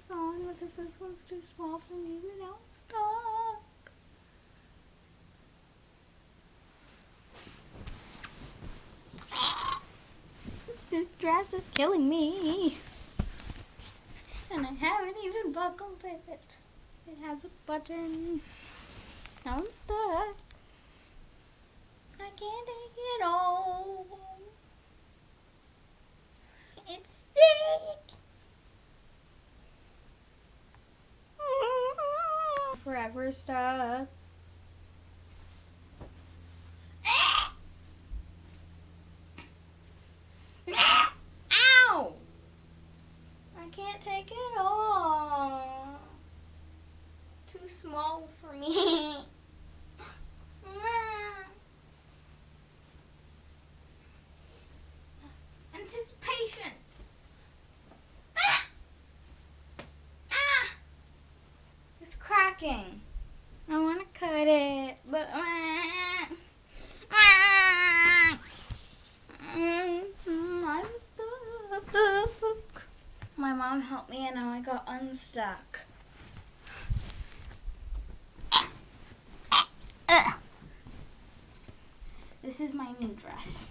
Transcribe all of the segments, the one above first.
this on because this one's too small for me, but now I'm stuck. This dress is killing me. And I haven't even buckled it. It has a button. Now I'm stuck. I can't take it all. It's sick. Forever stuck. Ow! I can't take it all. It's too small for me. Anticipation. It's cracking. I want to cut it, but I'm stuck. My mom helped me and now I got unstuck. This is my new dress.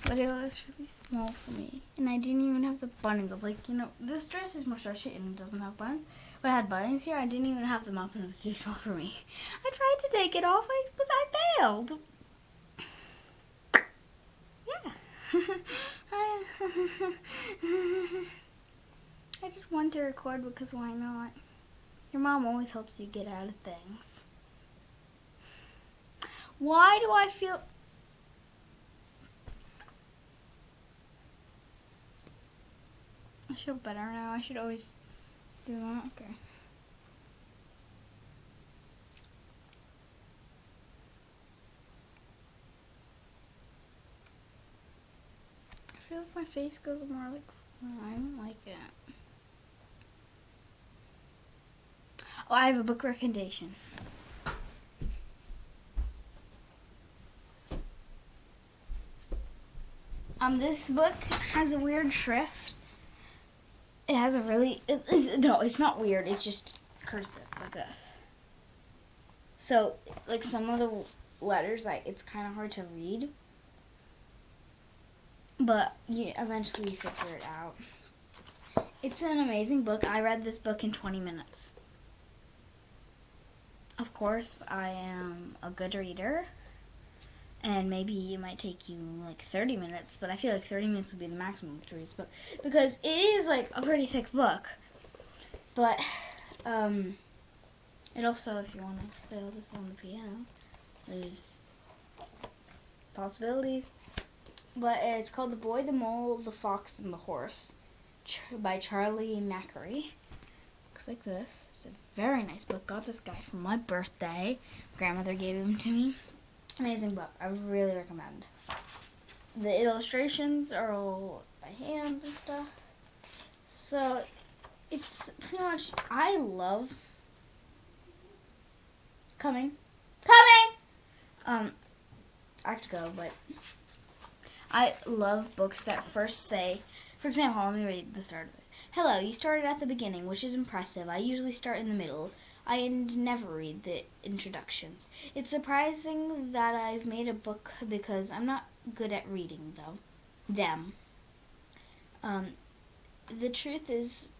But it was really small for me. And I didn't even have the buttons. I'm like, this dress is more stretchy and it doesn't have buttons. But I had buttons here. I didn't even have them up and it was too small for me. I tried to take it off, but I failed. Yeah. I just wanted to record because why not? Your mom always helps you get out of things. Why do I feel... I feel better now. I should always do that. Okay. I feel like my face goes more like... I don't like it. Oh, I have a book recommendation. This book has a weird shrift. It has a really... No, it's not weird. It's just cursive like this. So, like some of the letters, it's kind of hard to read. But you eventually figure it out. It's an amazing book. I read this book in 20 minutes. Of course, I am a good reader. And maybe it might take you like 30 minutes, but I feel like 30 minutes would be the maximum to read this book because it is like a pretty thick book. But it also, if you want to play all this on the piano, there's possibilities. But it's called The Boy, the Mole, the Fox, and the Horse by Charlie Macquarie. Looks like this. It's a very nice book. Got this guy for my birthday. Grandmother gave him to me. Amazing book. I really recommend. The illustrations are all by hand and stuff. So it's pretty much, I love coming. I have to go, but I love books that first say, for example, let me read the start of it. Hello, you started at the beginning, which is impressive. I usually start in the middle. I never read the introductions. It's surprising that I've made a book because I'm not good at reading them. The truth is,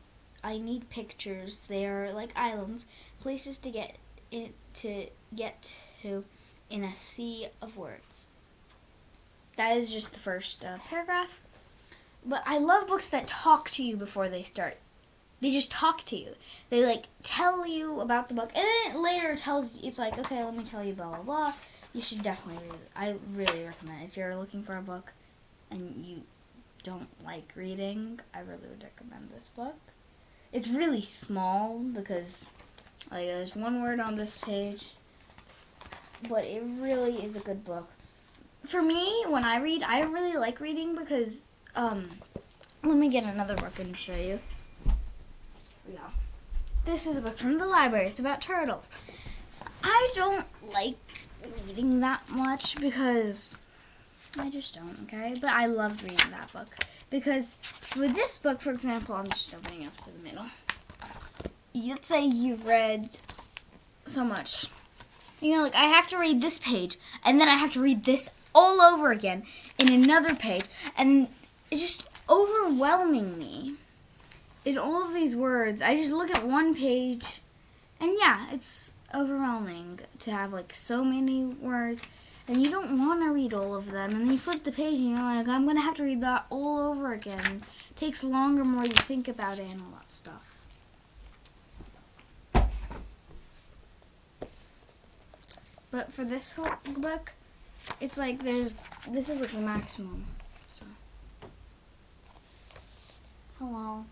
I need pictures. They are like islands, places to get to in a sea of words. That is just the first paragraph. But I love books that talk to you before they start. They just talk to you. They tell you about the book, and then it later tells you, it's like, okay, let me tell you blah, blah, blah. You should definitely read it. I really recommend it. If you're looking for a book and you don't like reading, I really would recommend this book. It's really small because there's one word on this page, but it really is a good book. For me, when I read, I really like reading because, let me get another book and show you. Yeah. This is a book from the library. It's about turtles. I don't like reading that much because I just don't, okay? But I loved reading that book. Because with this book, for example, I'm just opening up to the middle. Let's say you've read so much. You know, like I have to read this page, and then I have to read this all over again in another page. And it's just overwhelming me. In all of these words, I just look at one page, and yeah, it's overwhelming to have like so many words. And you don't want to read all of them. And you flip the page and you're like, I'm going to have to read that all over again. It takes longer more you think about it and all that stuff. But for this whole book, it's like this is like the maximum. So, hello.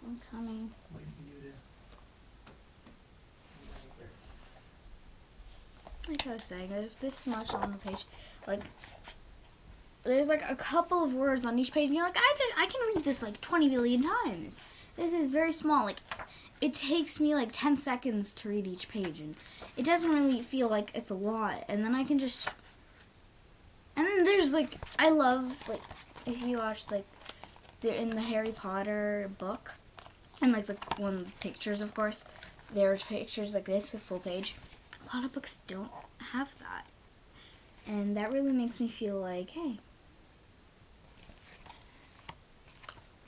I'm coming. Like I was saying, there's this much on the page. Like, there's like a couple of words on each page, and you're like, I can read this like 20 billion times. This is very small. Like, it takes me like 10 seconds to read each page, and it doesn't really feel like it's a lot. And then I can just, and then there's like, I love like if you watch like they're in the Harry Potter book, and like the one with pictures, of course, there's pictures like this, a full page. A lot of books don't have that. And that really makes me feel like, hey,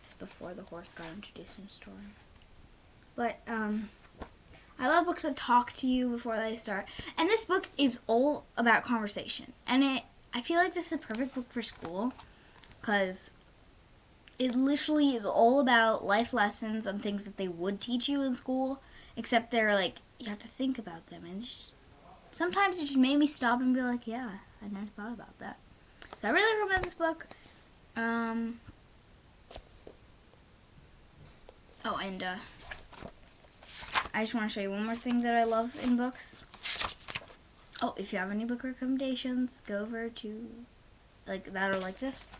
it's before the horse got introduced in the story. But, I love books that talk to you before they start. And this book is all about conversation. And I feel like this is a perfect book for school, because it literally is all about life lessons and things that they would teach you in school, except they're like, you have to think about them. And it's just, sometimes it just made me stop and be like, yeah, I never thought about that. So I really recommend this book. Oh, and I just want to show you one more thing that I love in books. Oh, if you have any book recommendations, go over to, like, that or like this.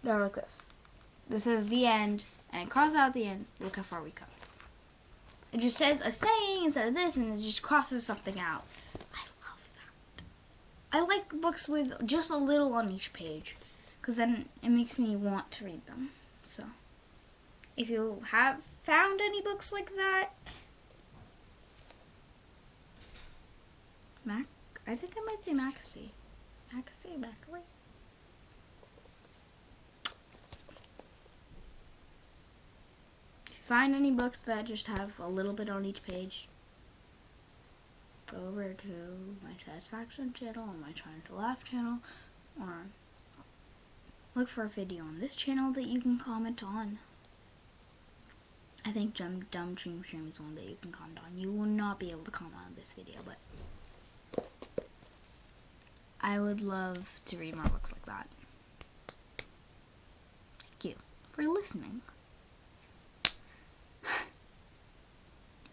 That or like this. This is the end, and cross out the end. Look how far we come. It just says a saying instead of this, and it just crosses something out. I love that. I like books with just a little on each page, because then it makes me want to read them. So, if you have found any books like that, I think I might say Macassey. Macassey, Macaway. Find any books that just have a little bit on each page, go over to my Satisfaction channel or my Trying to Laugh channel, or look for a video on this channel that you can comment on. I think Dumb Dream Stream is one that you can comment on. You will not be able to comment on this video, but I would love to read more books like that. Thank you for listening.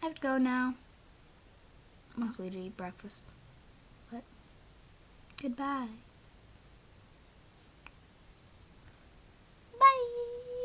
I have to go now. Mostly to eat breakfast. But goodbye. Bye.